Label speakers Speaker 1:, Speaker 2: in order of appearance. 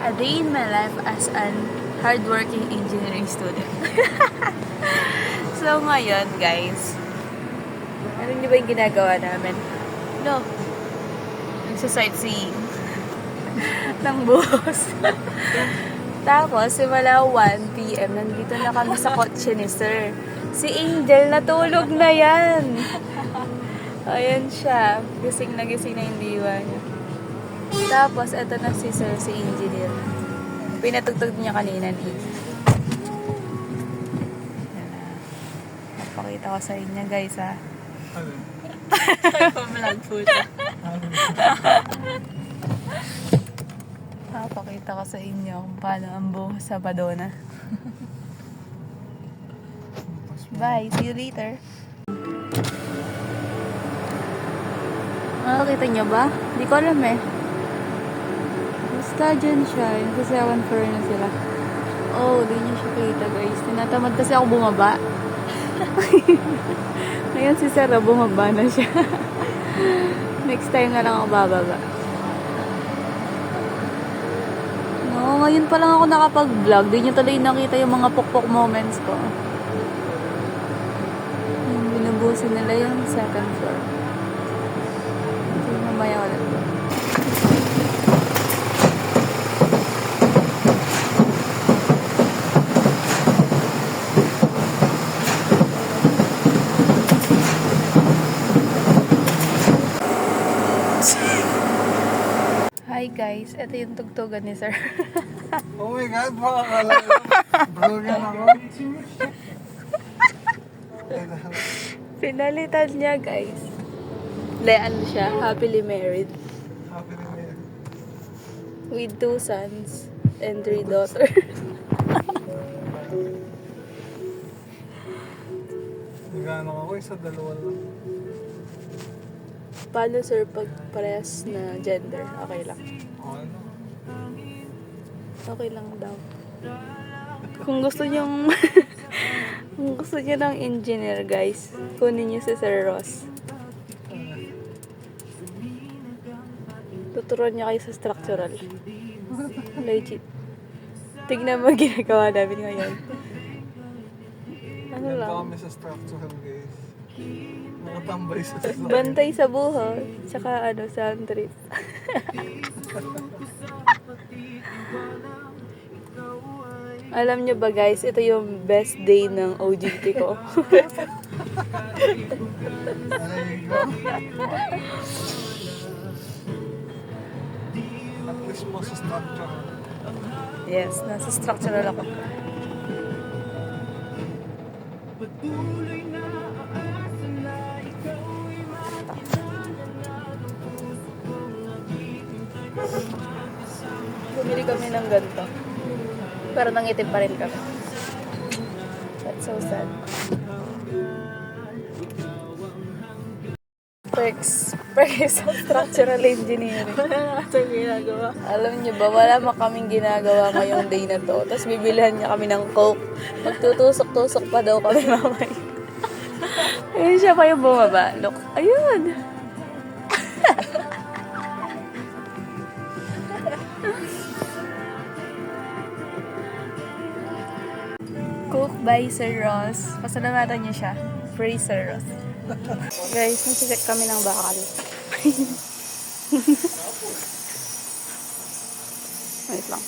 Speaker 1: A day in my life as an hardworking engineering student. So ngayon guys, alam niyo ba yung ginagawa namin? No. Nagsa-sightseeing ng bus. Tapos, simula 1 PM, nandito na kami sa kotse ni Sir. Si Angel, natulog na yan. Ayan siya. Gising na yung diwa niya. Tapos, eto na si Sir, si Engineer. Pinatugtog niya kanina ni. Napakita ko sa inyo guys ha. Ay, pamalag po siya. Pakita ko sa inyo kung paano ang buhos sa Badona. Bye, see you later. Nakakita niyo ba? Hindi ko alam eh. Basta dyan siya. Yung sa 7th floor na sila. Oh, di niyo siya kita guys. Tinatamad kasi ako bumaba. Ngayon si Sarah bumaba na siya. Next time na lang ako bababa. No, ngayon pa lang ako nakapag-vlog. Di nyo tuloy nakita yung mga pukpok moments ko. Yung binubusin nila yung 2nd floor. So, mamaya ulit. Hi guys, ito yung tugtugan ni Sir.
Speaker 2: Oh my God, baka kala ko. Brilliant ako.
Speaker 1: Pinalitan niya guys. Lean siya, happily married.
Speaker 2: Happy na yan.
Speaker 1: With 2 sons and 3 daughters.
Speaker 2: Nagano ako, isa dalawa lang.
Speaker 1: Paano sir pag parehas na gender? Okay lang.
Speaker 2: O ano?
Speaker 1: Okay lang daw. Kung gusto niyong kung gusto niyo ng engineer guys, kunin niyo si Sir Ross. Tuturuan niya kayo sa structural. Legit. Tignan mo ginagawa namin ngayon. Ano
Speaker 2: Yan
Speaker 1: lang?
Speaker 2: pa kami sa structural guys. Nakatambay sa sasakyan.
Speaker 1: Bantay sa buho, tsaka ano, sound trip. Alam nyo ba guys, ito yung best day ng OJT ko.
Speaker 2: Ay, go. At least mo sa structural.
Speaker 1: Yes, nasa structural ako. Bumili kami ng ganito. Pero nangitim pa rin kami. That's so sad. Perks sa structural engineering.
Speaker 3: Wala na kasang ginagawa.
Speaker 1: Alam niyo ba, wala man kaming ginagawa ngayong day na to. Tapos bibilihan niya kami ng coke. Magtutusok-tusok pa daw kami mamaya. Ayun siya pa yung bumaba. Look, ayun. Coke by Sir Ross. Pasalamatan niyo siya. Free Sir Ross. Guys, nag-check kami ng bakal. Wait lang.